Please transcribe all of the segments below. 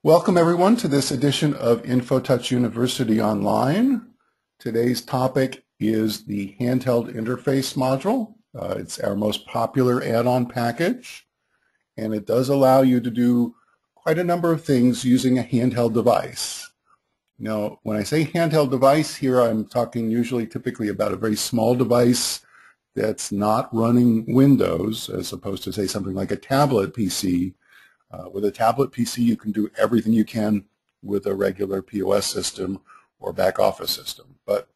Welcome everyone to this edition of InfoTouch University Online. Today's topic is the handheld interface module. It's our most popular add-on package, and it does allow you to do quite a number of things using a handheld device. Now, when I say handheld device here, I'm talking typically about a very small device that's not running Windows, as opposed to, say, something like a tablet PC. With a tablet PC, you can do everything you can with a regular POS system or back office system, but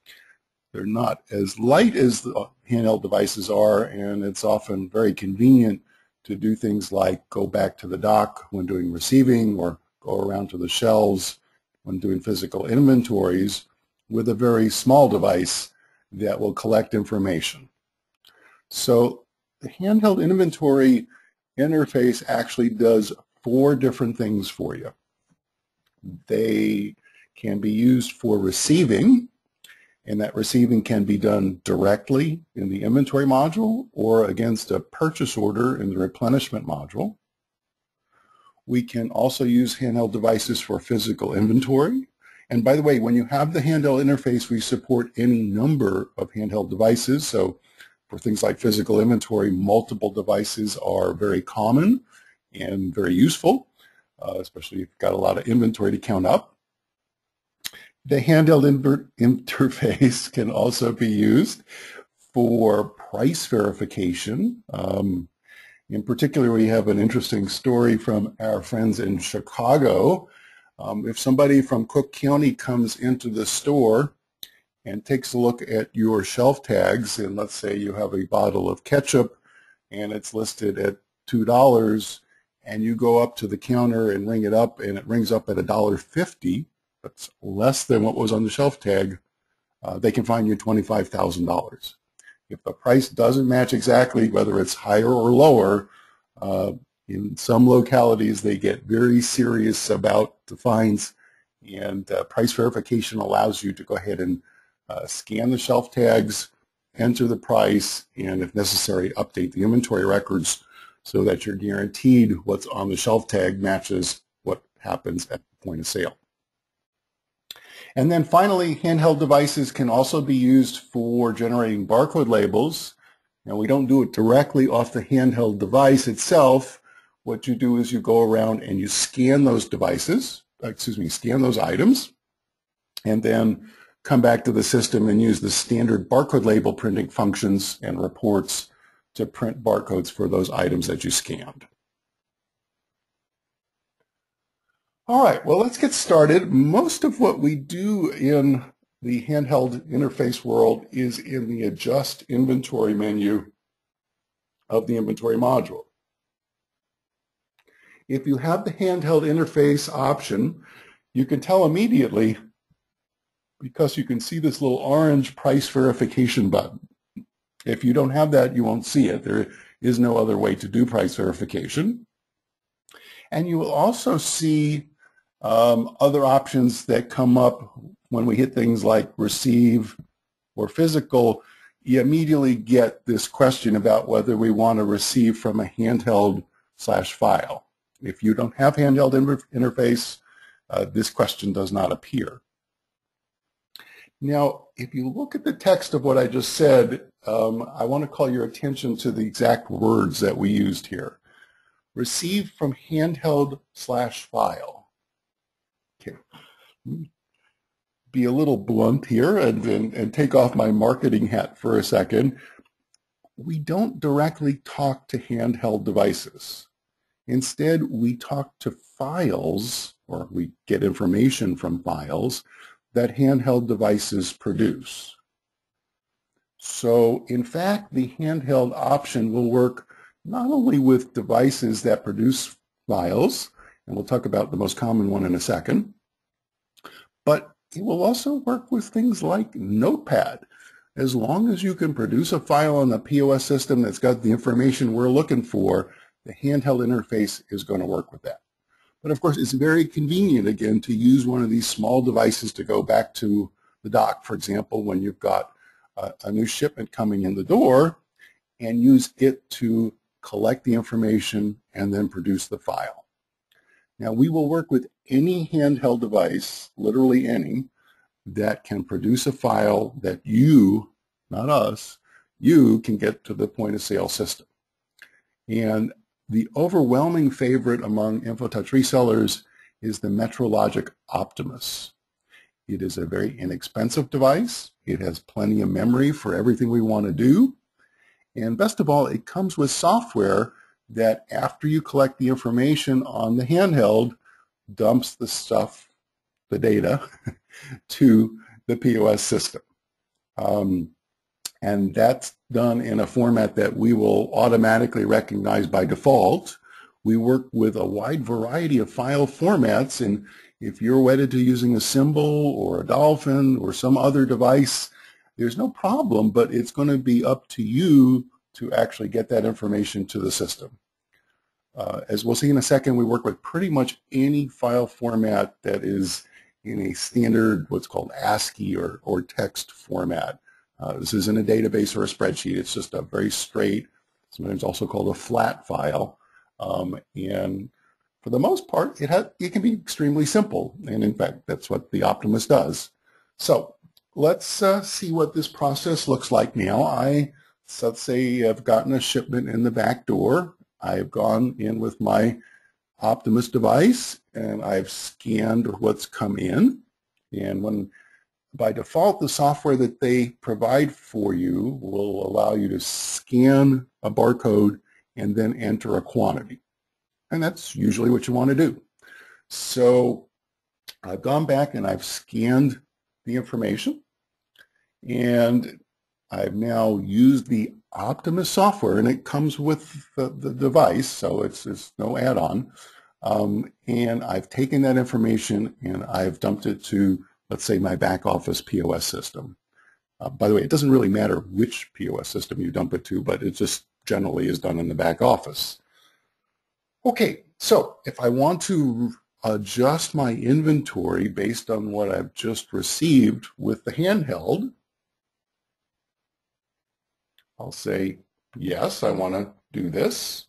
they're not as light as the handheld devices are, and it's often very convenient to do things like go back to the dock when doing receiving or go around to the shelves when doing physical inventories with a very small device that will collect information. So the handheld inventory interface actually does 4 different things for you. They can be used for receiving, and that receiving can be done directly in the inventory module or against a purchase order in the replenishment module. We can also use handheld devices for physical inventory. And by the way, when you have the handheld interface, we support any number of handheld devices. So for things like physical inventory, multiple devices are very common and very useful, especially if you've got a lot of inventory to count up. The handheld interface can also be used for price verification. In particular, we have an interesting story from our friends in Chicago. If somebody from Cook County comes into the store and takes a look at your shelf tags, and let's say you have a bottle of ketchup and it's listed at $2, and you go up to the counter and ring it up and it rings up at $1.50, that's less than what was on the shelf tag, they can fine you $25,000. If the price doesn't match exactly, whether it's higher or lower, in some localities they get very serious about the fines, and price verification allows you to go ahead and scan the shelf tags, enter the price, and if necessary, update the inventory records so that you're guaranteed what's on the shelf tag matches what happens at the point of sale. And then finally, handheld devices can also be used for generating barcode labels. Now, we don't do it directly off the handheld device itself. What you do is you go around and you scan those scan those items, and then come back to the system and use the standard barcode label printing functions and reports to print barcodes for those items that you scanned. All right, well, let's get started. Most of what we do in the handheld interface world is in the Adjust Inventory menu of the inventory module. If you have the handheld interface option, you can tell immediately, because you can see this little orange price verification button. If you don't have that, you won't see it. There is no other way to do price verification. And you will also see other options that come up when we hit things like receive or physical. You immediately get this question about whether we want to receive from a handheld/file. If you don't have handheld interface, this question does not appear. Now, if you look at the text of what I just said, I want to call your attention to the exact words that we used here. Receive from handheld/file. Okay. Be a little blunt here and take off my marketing hat for a second. We don't directly talk to handheld devices. Instead, we talk to files, or we get information from files that handheld devices produce. So, in fact, the handheld option will work not only with devices that produce files, and we'll talk about the most common one in a second, but it will also work with things like Notepad. As long as you can produce a file on the POS system that's got the information we're looking for, the handheld interface is going to work with that. But of course, it's very convenient, again, to use one of these small devices to go back to the dock, for example, when you've got a new shipment coming in the door, and use it to collect the information and then produce the file. Now, we will work with any handheld device, literally any, that can produce a file that you, not us, you can get to the point of sale system. And the overwhelming favorite among InfoTouch resellers is the Metrologic Optimus. It is a very inexpensive device. It has plenty of memory for everything we want to do. And best of all, it comes with software that after you collect the information on the handheld, dumps the stuff, the data, to the POS system. And that's done in a format that we will automatically recognize by default. We work with a wide variety of file formats, and if you're wedded to using a Symbol or a Dolphin or some other device, there's no problem, but it's going to be up to you to actually get that information to the system. As we'll see in a second, we work with pretty much any file format that is in a standard, what's called ASCII or text format. This isn't a database or a spreadsheet. It's just a very straight, sometimes also called a flat file. And for the most part, it can be extremely simple. And in fact, that's what the Optimus does. So let's see what this process looks like now. Let's say I've gotten a shipment in the back door. I've gone in with my Optimus device and I've scanned what's come in. And by default, the software that they provide for you will allow you to scan a barcode and then enter a quantity. And that's usually what you want to do. So I've gone back and I've scanned the information, and I've now used the Optimus software, and it comes with the device, so it's no add-on. And I've taken that information and I've dumped it to, let's say, my back office POS system. By the way, it doesn't really matter which POS system you dump it to, but it just generally is done in the back office. Okay, so if I want to adjust my inventory based on what I've just received with the handheld, I'll say, yes, I want to do this.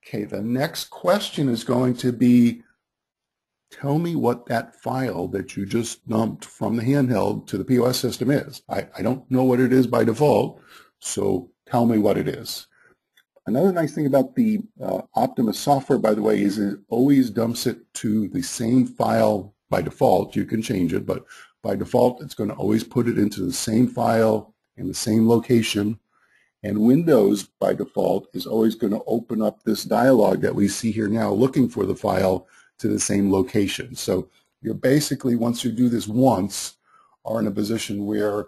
Okay, the next question is going to be, tell me what that file that you just dumped from the handheld to the POS system is. I don't know what it is by default, so tell me what it is. Another nice thing about the Optimus software, by the way, is it always dumps it to the same file by default. You can change it, but by default, it's going to always put it into the same file in the same location. And Windows, by default, is always going to open up this dialog that we see here now, looking for the file to the same location. So you're basically, once you do this once, are in a position where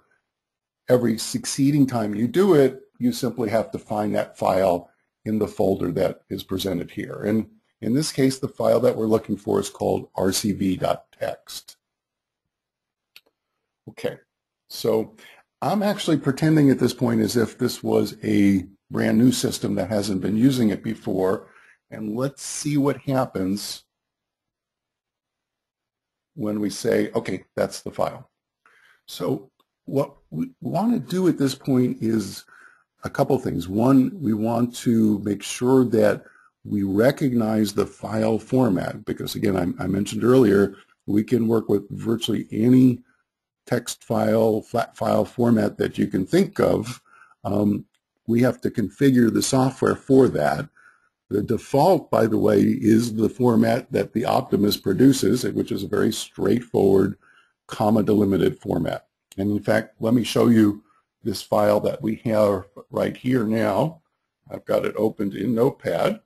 every succeeding time you do it, you simply have to find that file in the folder that is presented here. And in this case, the file that we're looking for is called rcv.txt. Okay, so I'm actually pretending at this point as if this was a brand new system that hasn't been using it before, and let's see what happens when we say, okay, that's the file. So what we want to do at this point is a couple things. One, we want to make sure that we recognize the file format, because again, I mentioned earlier, we can work with virtually any text file, flat file format that you can think of. We have to configure the software for that. The default, by the way, is the format that the Optimus produces, which is a very straightforward, comma-delimited format. And in fact, let me show you this file that we have right here now. I've got it opened in Notepad.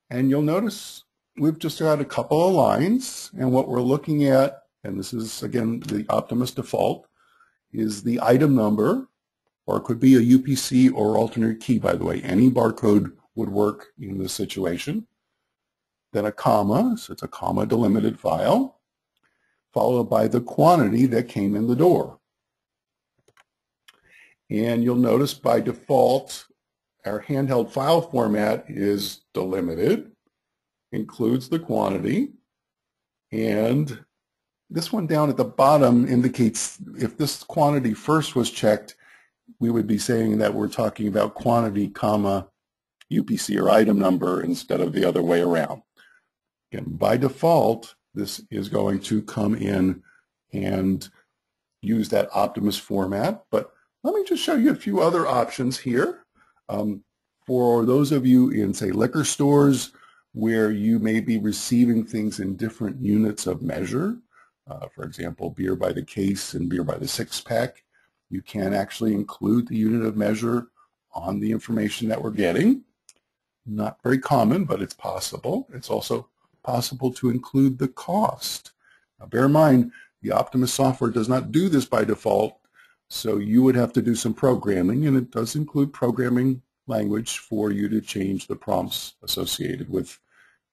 And you'll notice we've just got a couple of lines, and what we're looking at, and this is, again, the Optimus default, is the item number, or it could be a UPC or alternate key, by the way. Any barcode would work in this situation. Then a comma, so it's a comma delimited file, followed by the quantity that came in the door. And you'll notice by default, our handheld file format is delimited, includes the quantity, and this one down at the bottom indicates if this quantity first was checked, we would be saying that we're talking about quantity, comma, UPC or item number instead of the other way around. Again, by default, this is going to come in and use that Optimus format, but let me just show you a few other options here. For those of you in, say, liquor stores where you may be receiving things in different units of measure, for example, beer by the case and beer by the six-pack, you can actually include the unit of measure on the information that we're getting. Not very common, but it's possible. It's also possible to include the cost. Now, bear in mind, the Optimus software does not do this by default, so you would have to do some programming, and it does include programming language for you to change the prompts associated with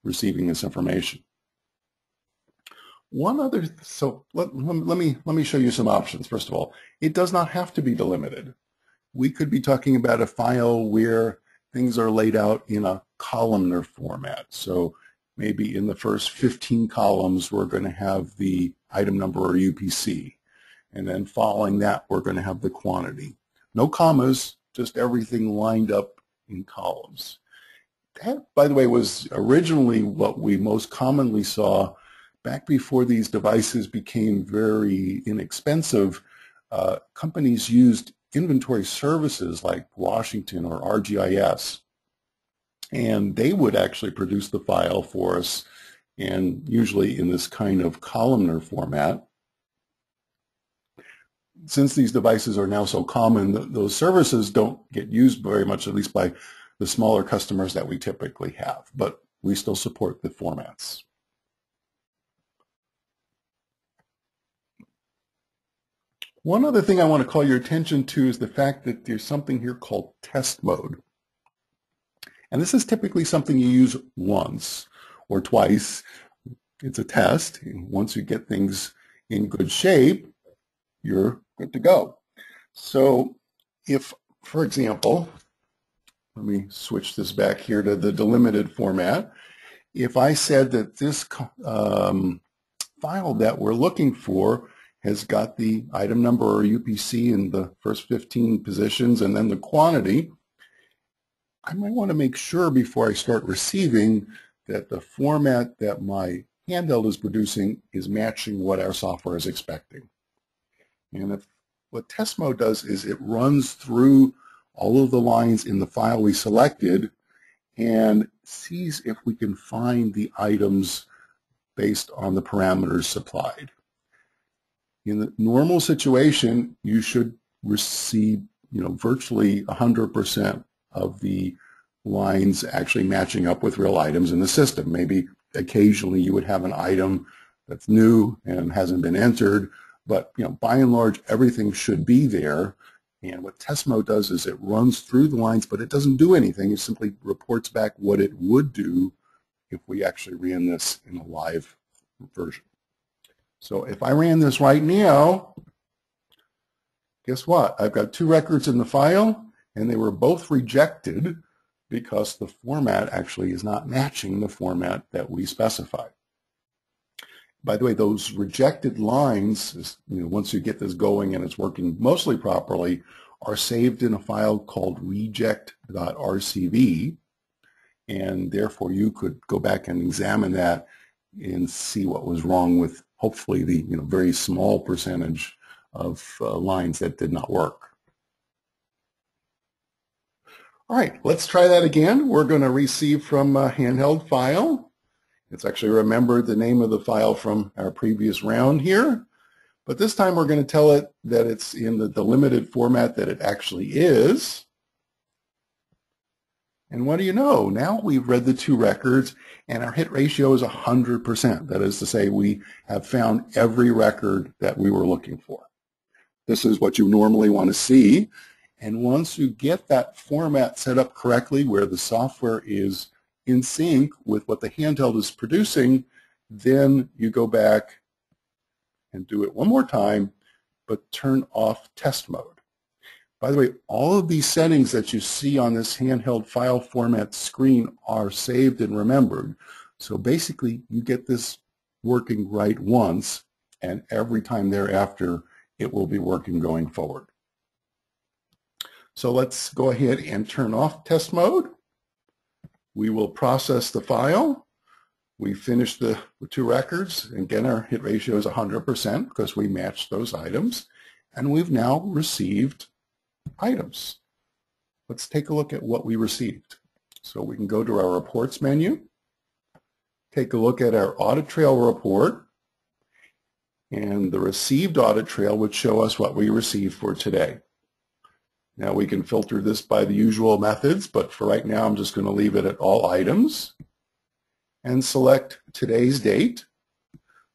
receiving this information. One other, so let me show you some options. First of all, it does not have to be delimited. We could be talking about a file where things are laid out in a columnar format. So maybe in the first 15 columns, we're going to have the item number or UPC. And then following that, we're going to have the quantity. No commas, just everything lined up in columns. That, by the way, was originally what we most commonly saw back before these devices became very inexpensive. Companies used inventory services like Washington or RGIS, and they would actually produce the file for us, and usually in this kind of columnar format. Since these devices are now so common, those services don't get used very much, at least by the smaller customers that we typically have, but we still support the formats. One other thing I want to call your attention to is the fact that there's something here called test mode. And this is typically something you use once or twice. It's a test. Once you get things in good shape, you're good to go. So if, for example, let me switch this back here to the delimited format. If I said that this file that we're looking for has got the item number or UPC in the first 15 positions and then the quantity, I might want to make sure before I start receiving that the format that my handheld is producing is matching what our software is expecting. And what test mode does is it runs through all of the lines in the file we selected and sees if we can find the items based on the parameters supplied. In the normal situation, you should receive, virtually 100% of the lines actually matching up with real items in the system. Maybe occasionally you would have an item that's new and hasn't been entered, but by and large, everything should be there. And what test mode does is it runs through the lines, but it doesn't do anything. It simply reports back what it would do if we actually ran this in a live version. So if I ran this right now, guess what? I've got two records in the file, and they were both rejected because the format actually is not matching the format that we specified. By the way, those rejected lines, once you get this going and it's working mostly properly, are saved in a file called reject.rcv, and therefore you could go back and examine that and see what was wrong with hopefully the very small percentage of lines that did not work. All right, let's try that again. We're going to receive from a handheld file. It's actually remembered the name of the file from our previous round here, but this time we're going to tell it that it's in the delimited format that it actually is. And what do you know? Now we've read the two records and our hit ratio is 100%. That is to say, we have found every record that we were looking for. This is what you normally want to see. And once you get that format set up correctly where the software is in sync with what the handheld is producing, then you go back and do it one more time, but turn off test mode. By the way, all of these settings that you see on this handheld file format screen are saved and remembered. So basically, you get this working right once, and every time thereafter, it will be working going forward. So let's go ahead and turn off test mode. We will process the file. We finished the two records. Again, our hit ratio is 100% because we matched those items. And we've now received items. Let's take a look at what we received. So we can go to our reports menu, take a look at our audit trail report, and the received audit trail would show us what we received for today. Now we can filter this by the usual methods, but for right now I'm just going to leave it at all items and select today's date.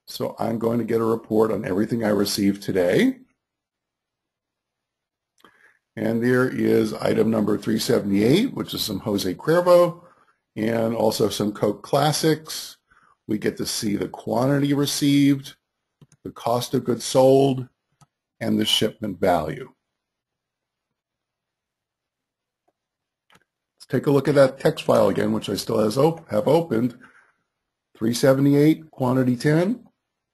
So I'm going to get a report on everything I received today. And there is item number 378, which is some Jose Cuervo, and also some Coke Classics. We get to see the quantity received, the cost of goods sold, and the shipment value. Let's take a look at that text file again, which I still have opened. 378, quantity 10,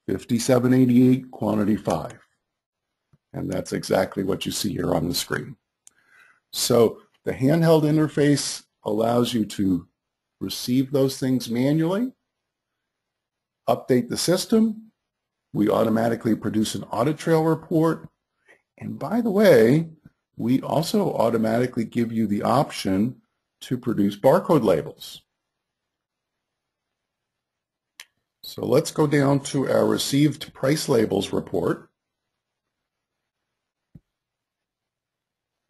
5788, quantity 5. And that's exactly what you see here on the screen. So the handheld interface allows you to receive those things manually, update the system. We automatically produce an audit trail report. And by the way, we also automatically give you the option to produce barcode labels. So let's go down to our received price labels report.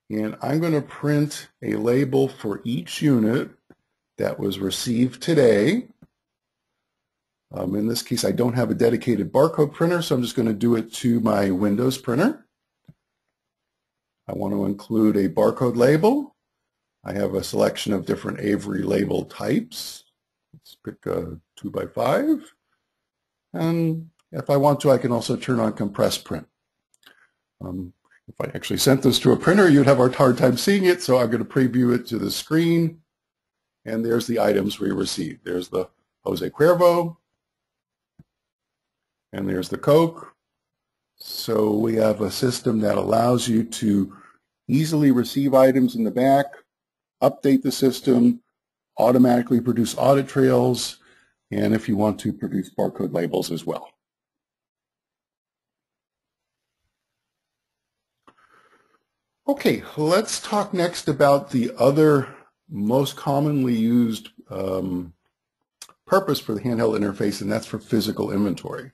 And I'm going to print a label for each unit that was received today. In this case, I don't have a dedicated barcode printer, so I'm just going to do it to my Windows printer. I want to include a barcode label. I have a selection of different Avery label types. Let's pick a 2x5. And if I want to, I can also turn on compress print. If I actually sent this to a printer, you'd have a hard time seeing it, so I'm going to preview it to the screen. And there's the items we received. There's the Jose Cuervo, and there's the Coke. So we have a system that allows you to easily receive items in the back, update the system, automatically produce audit trails, and if you want to, produce barcode labels as well. Okay, let's talk next about the other most commonly used purpose for the handheld interface, and that's for physical inventory.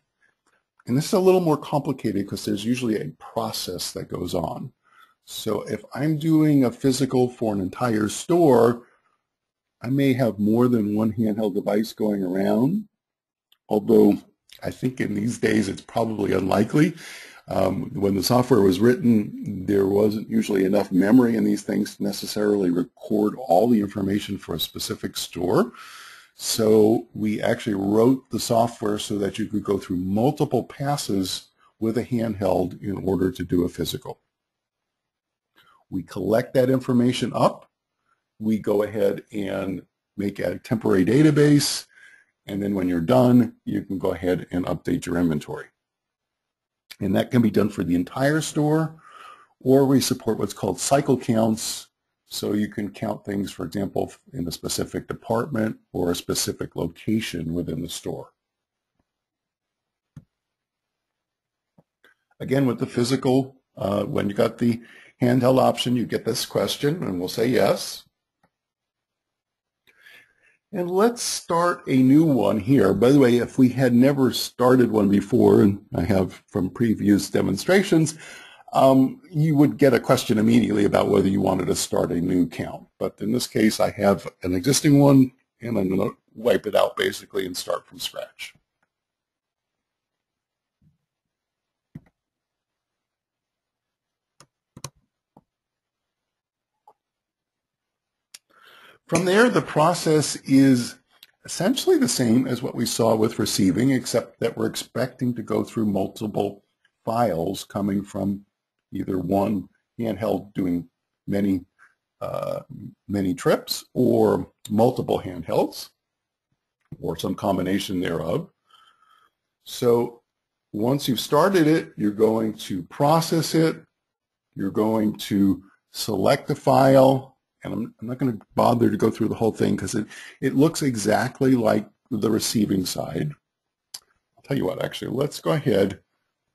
And this is a little more complicated because there's usually a process that goes on. So if I'm doing a physical for an entire store, I may have more than one handheld device going around, although I think in these days it's probably unlikely. When the software was written, there wasn't usually enough memory in these things to necessarily record all the information for a specific store. So we actually wrote the software so that you could go through multiple passes with a handheld in order to do a physical. We collect that information up. We go ahead and make a temporary database. And then when you're done, you can go ahead and update your inventory. And that can be done for the entire store, or we support what's called cycle counts. So you can count things, for example, in a specific department or a specific location within the store. Again, with the physical, when you got the handheld option, you get this question, and we'll say yes. And let's start a new one here. By the way, if we had never started one before, and I have from previous demonstrations, you would get a question immediately about whether you wanted to start a new count. But in this case, I have an existing one, and I'm going to wipe it out basically and start from scratch. From there, the process is essentially the same as what we saw with receiving, except that we're expecting to go through multiple files coming from either one handheld doing many trips, or multiple handhelds, or some combination thereof. So once you've started it, you're going to process it. You're going to select the file. And I'm not going to bother to go through the whole thing because it looks exactly like the receiving side. I'll tell you what, actually, let's go ahead.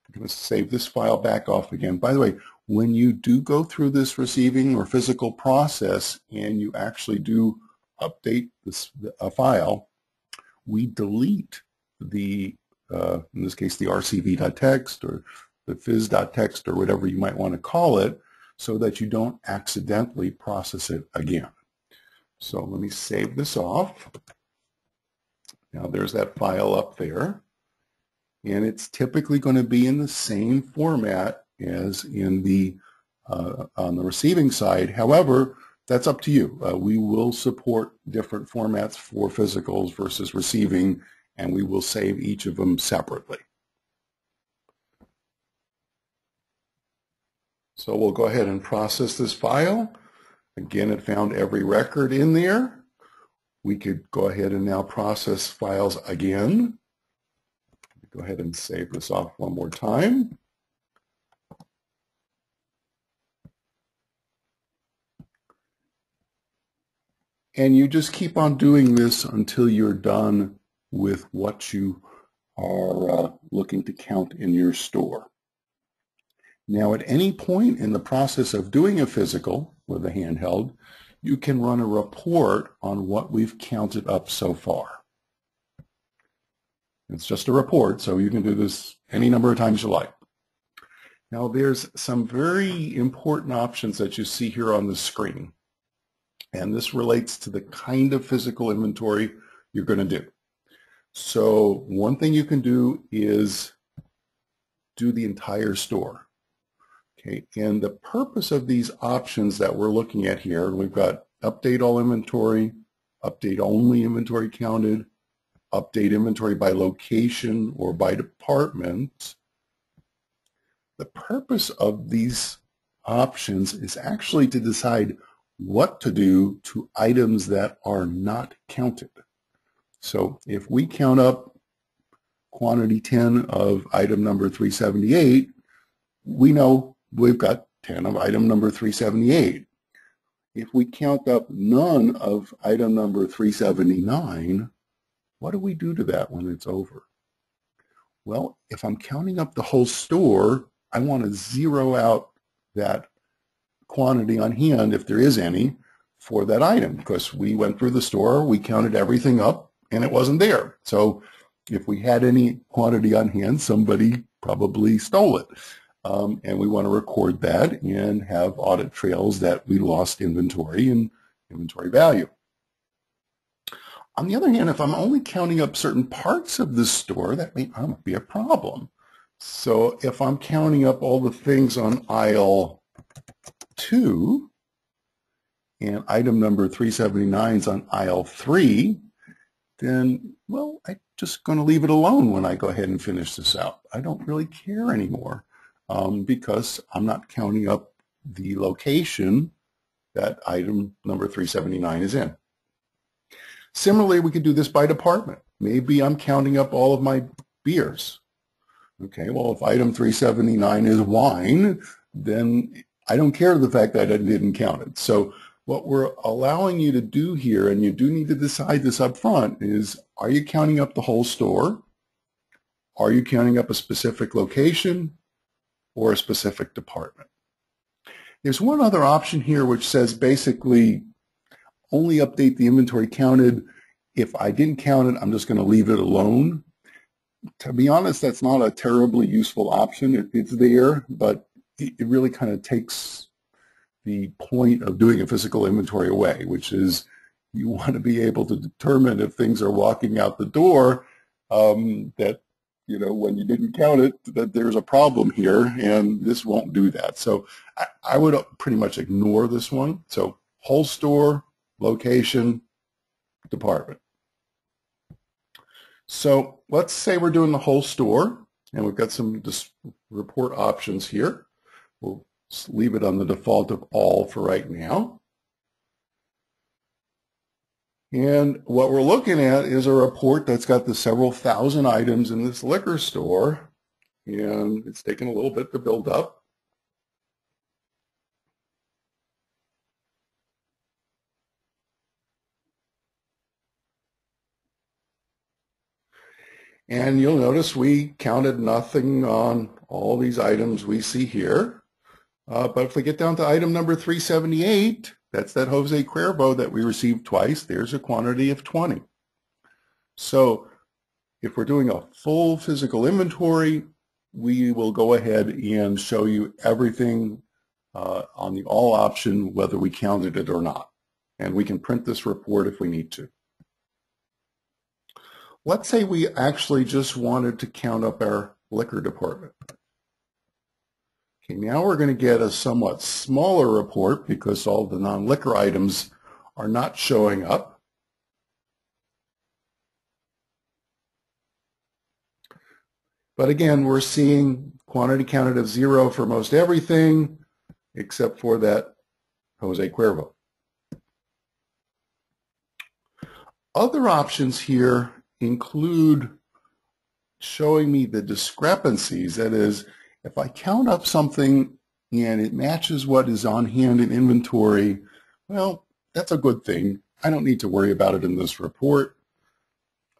I'm going to save this file back off again. By the way, when you do go through this receiving or physical process and you actually do update a file, we delete the, in this case, the rcv.txt or the phys.txt or whatever you might want to call it, so that you don't accidentally process it again. So let me save this off. Now there's that file up there. And it's typically going to be in the same format as in the on the receiving side. However, that's up to you. We will support different formats for physicals versus receiving, and we will save each of them separately. So we'll go ahead and process this file. Again, it found every record in there. We could go ahead and now process files again. Go ahead and save this off one more time. And you just keep on doing this until you're done with what you are looking to count in your store. Now, at any point in the process of doing a physical with a handheld, you can run a report on what we've counted up so far. It's just a report, so you can do this any number of times you like. Now, there's some very important options that you see here on the screen, and this relates to the kind of physical inventory you're going to do. So one thing you can do is do the entire store. Okay, and the purpose of these options that we're looking at here, we've got update all inventory, update only inventory counted, update inventory by location or by department. The purpose of these options is actually to decide what to do to items that are not counted. So if we count up quantity 10 of item number 378, we know we've got 10 of item number 378. If we count up none of item number 379, what do we do to that when it's over? Well, if I'm counting up the whole store, I want to zero out that quantity on hand, if there is any, for that item, because we went through the store, we counted everything up, and it wasn't there. So if we had any quantity on hand, somebody probably stole it. And we want to record that and have audit trails that we lost inventory and inventory value. On the other hand, if I'm only counting up certain parts of the store, that may not be a problem. So if I'm counting up all the things on aisle 2 and item number 379 is on aisle 3, then, well, I'm just going to leave it alone when I go ahead and finish this out. I don't really care anymore because I'm not counting up the location that item number 379 is in. Similarly, we could do this by department. Maybe I'm counting up all of my beers. Okay, well, if item 379 is wine, then I don't care the fact that I didn't count it. So what we're allowing you to do here, and you do need to decide this up front, is are you counting up the whole store? Are you counting up a specific location or a specific department? There's one other option here which says basically only update the inventory counted. If I didn't count it, I'm just going to leave it alone. To be honest, that's not a terribly useful option. It's there, but it really kind of takes the point of doing a physical inventory away, which is you want to be able to determine if things are walking out the door that, you know, when you didn't count it, that there's a problem here, and this won't do that. So I would pretty much ignore this one. So whole store, location, department. So let's say we're doing the whole store, and we've got some report options here. We'll leave it on the default of all for right now. And what we're looking at is a report that's got the several thousand items in this liquor store, and it's taken a little bit to build up. And you'll notice we counted nothing on all these items we see here. But if we get down to item number 378, that's that Jose Cuervo that we received twice. There's a quantity of 20. So if we're doing a full physical inventory, we will go ahead and show you everything on the all option, whether we counted it or not. And we can print this report if we need to. Let's say we actually just wanted to count up our liquor department. Okay, now we're going to get a somewhat smaller report because all the non-liquor items are not showing up. But again, we're seeing quantity counted of 0 for most everything except for that Jose Cuervo. Other options here include showing me the discrepancies. That is, if I count up something and it matches what is on hand in inventory, well, that's a good thing. I don't need to worry about it in this report.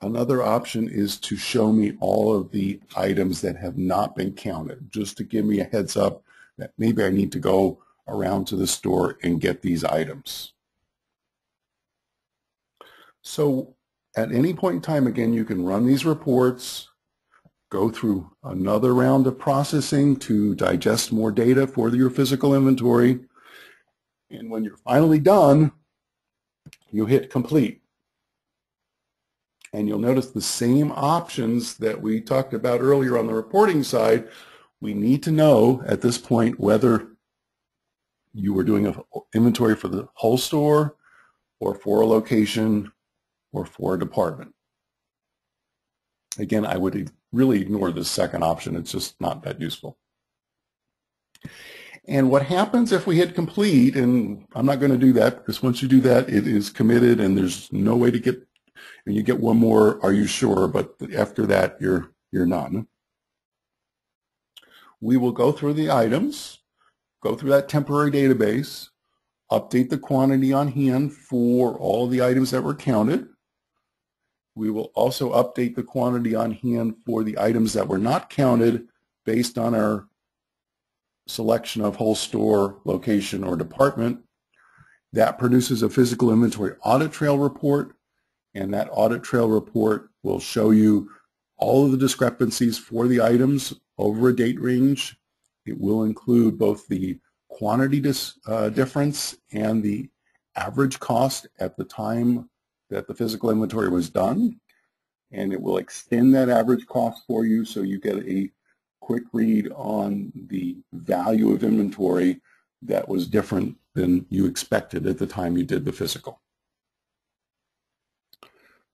Another option is to show me all of the items that have not been counted, just to give me a heads up that maybe I need to go around to the store and get these items. So at any point in time, again, you can run these reports, go through another round of processing to digest more data for your physical inventory. And when you're finally done, you hit complete. And you'll notice the same options that we talked about earlier on the reporting side. We need to know at this point whether you were doing an inventory for the whole store or for a location or for a department. Again, I would really ignore this second option. It's just not that useful. And what happens if we hit complete, and I'm not going to do that because once you do that, it is committed and there's no way to get, and you get one more, are you sure? But after that, you're none. We will go through the items, go through that temporary database, update the quantity on hand for all the items that were counted. We will also update the quantity on hand for the items that were not counted based on our selection of whole store, location, or department. That produces a physical inventory audit trail report, and that audit trail report will show you all of the discrepancies for the items over a date range. It will include both the quantity difference and the average cost at the time that the physical inventory was done, and it will extend that average cost for you so you get a quick read on the value of inventory that was different than you expected at the time you did the physical.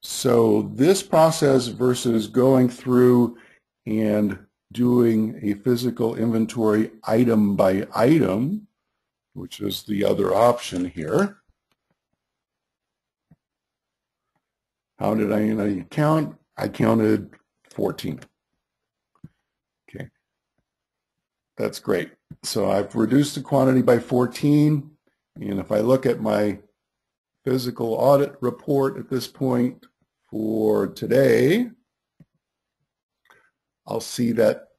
So this process versus going through and doing a physical inventory item by item, which is the other option here. How did I count? I counted 14. Okay, that's great. So I've reduced the quantity by 14, and if I look at my physical audit report at this point for today, I'll see that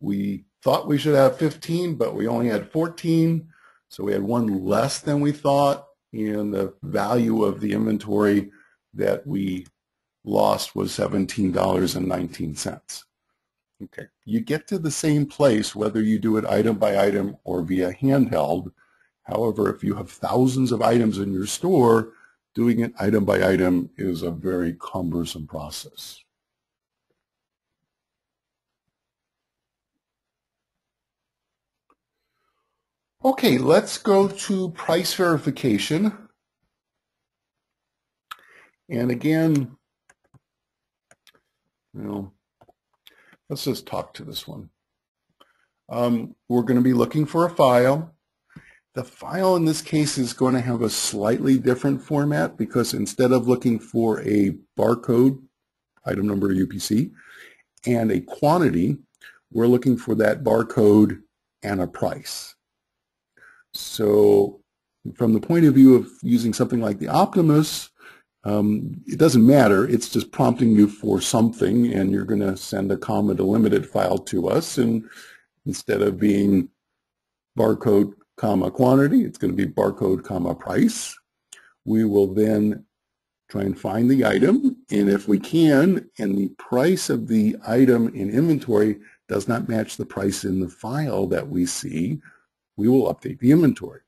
we thought we should have 15, but we only had 14, so we had one less than we thought, and the value of the inventory that we lost was $17.19. Okay, you get to the same place whether you do it item by item or via handheld. However, if you have thousands of items in your store, doing it item by item is a very cumbersome process. Okay, let's go to price verification. And again, let's just talk to this one. We're going to be looking for a file. The file in this case is going to have a slightly different format because instead of looking for a barcode, item number UPC, and a quantity, we're looking for that barcode and a price. So from the point of view of using something like the Optimus, It doesn't matter. It's just prompting you for something, and you're going to send a comma delimited file to us. And instead of being barcode comma quantity, it's going to be barcode comma price. We will then try and find the item, and if we can, and the price of the item in inventory does not match the price in the file that we see, we will update the inventory.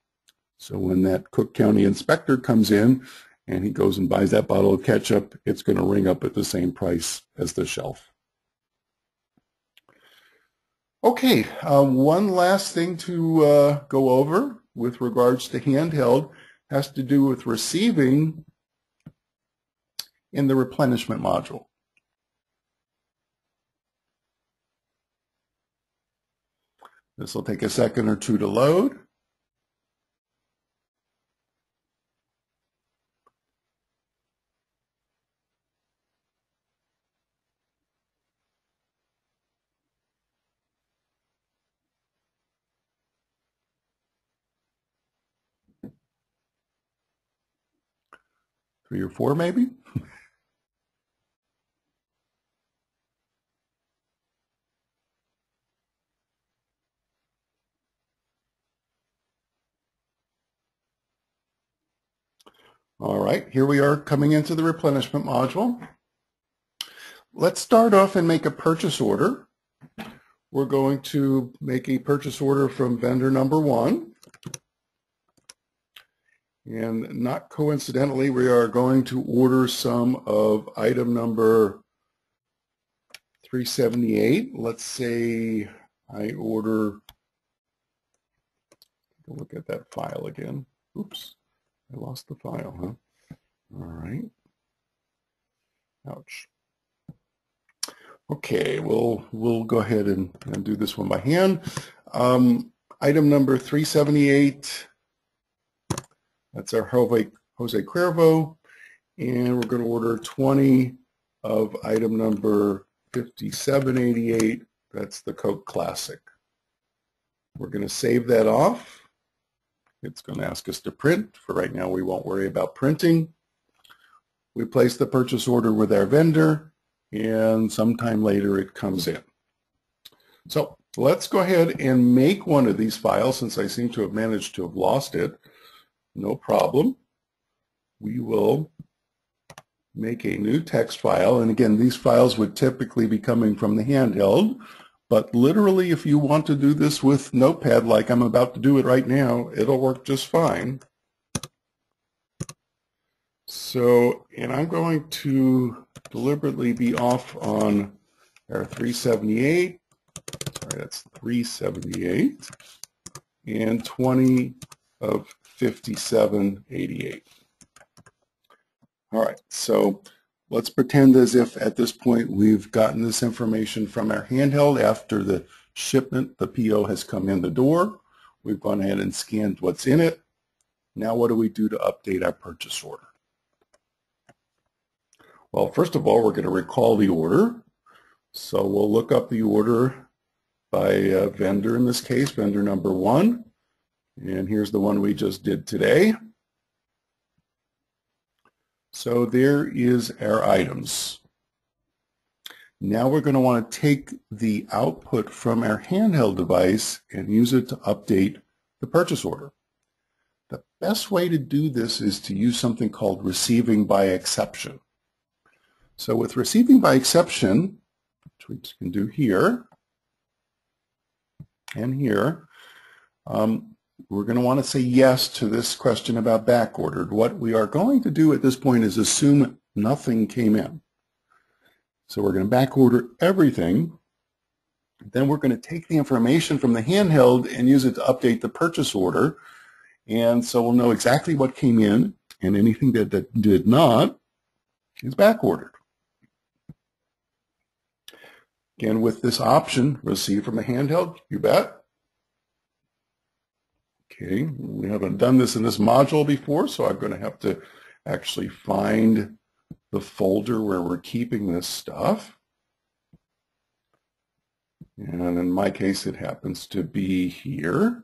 So when that Cook County inspector comes in and he goes and buys that bottle of ketchup, it's going to ring up at the same price as the shelf. Okay, one last thing to go over with regards to handheld has to do with receiving in the replenishment module. This will take a second or two to load. Three or four maybe. All right, here we are coming into the replenishment module. Let's start off and make a purchase order. We're going to make a purchase order from vendor number 1. And not coincidentally, we are going to order some of item number 378. Let's say I order, look at that file again. Oops. I lost the file, huh? All right. Ouch. Okay, we'll go ahead and do this one by hand. Item number 378, that's our Jose Cuervo, and we're going to order 20 of item number 5788, that's the Coke Classic. We're going to save that off. It's going to ask us to print. For right now, we won't worry about printing. We place the purchase order with our vendor, and sometime later it comes in. So let's go ahead and make one of these files, since I seem to have managed to have lost it. No problem. We will make a new text file, and again, these files would typically be coming from the handheld. But literally, if you want to do this with Notepad like I'm about to do it right now, it'll work just fine. So, and I'm going to deliberately be off on our 378. Sorry, that's 378. And 20 of 5788. All right, so let's pretend as if at this point we've gotten this information from our handheld after the shipment, the PO has come in the door. We've gone ahead and scanned what's in it. Now what do we do to update our purchase order? Well, first of all, we're going to recall the order. So we'll look up the order by vendor, in this case, vendor number 1. And here's the one we just did today. So there is our items. Now we're going to want to take the output from our handheld device and use it to update the purchase order. The best way to do this is to use something called receiving by exception. So with receiving by exception, which we can do here and here, we're going to want to say yes to this question about back ordered. What we are going to do at this point is assume nothing came in. So we're going to back order everything. Then we're going to take the information from the handheld and use it to update the purchase order. And so we'll know exactly what came in, and anything that did not is back ordered. Again, with this option, receive from the handheld, you bet. Okay, we haven't done this in this module before, so I'm going to have to actually find the folder where we're keeping this stuff. And in my case, it happens to be here.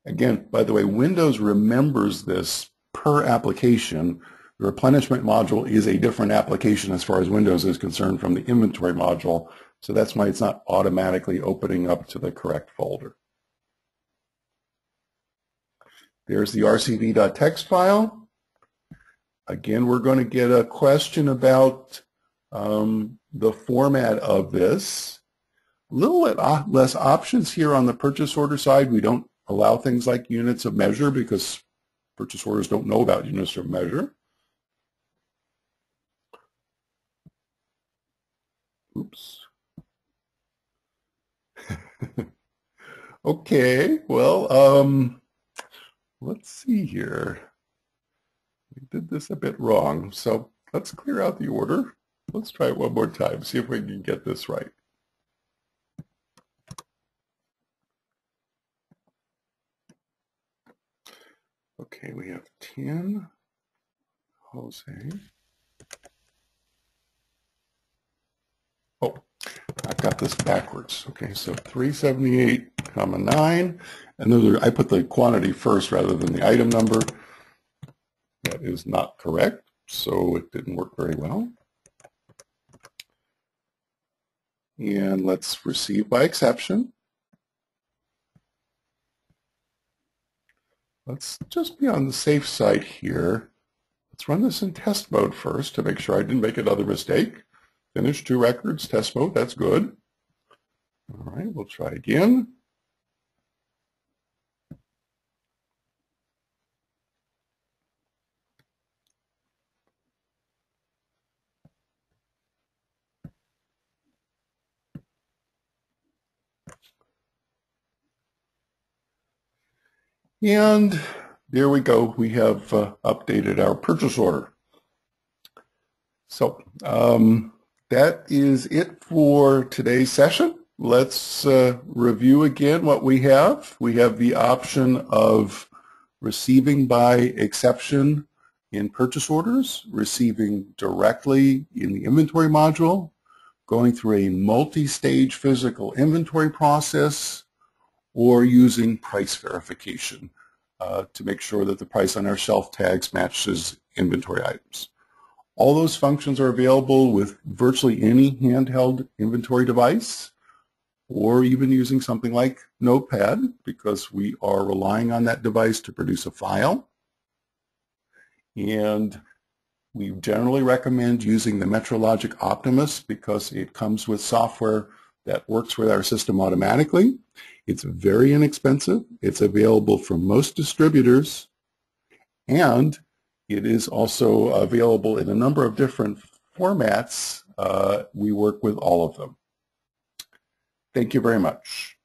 Again, by the way, Windows remembers this per application. The replenishment module is a different application as far as Windows is concerned from the inventory module, so that's why it's not automatically opening up to the correct folder. There's the rcv.txt file. Again, we're going to get a question about the format of this. A little less options here on the purchase order side. We don't allow things like units of measure because purchase orders don't know about units of measure. Oops. Okay, well, let's see here. We did this a bit wrong, so let's clear out the order. Let's try it one more time, see if we can get this right. Okay, we have 10, Jose. Oh, I've got this backwards. Okay, so 378,9, and those are, I put the quantity first rather than the item number. That is not correct, so it didn't work very well. And let's receive by exception. Let's just be on the safe side here. Let's run this in test mode first to make sure I didn't make another mistake. Finish 2 records, test mode, that's good. All right, we'll try again. And there we go. We have updated our purchase order. So that is it for today's session. Let's review again what we have. We have the option of receiving by exception in purchase orders, receiving directly in the inventory module, going through a multi-stage physical inventory process, or using price verification to make sure that the price on our shelf tags matches inventory items. All those functions are available with virtually any handheld inventory device, or even using something like Notepad, because we are relying on that device to produce a file. And we generally recommend using the MetroLogic Optimus because it comes with software that works with our system automatically. It's very inexpensive. It's available from most distributors, and it is also available in a number of different formats. We work with all of them. Thank you very much.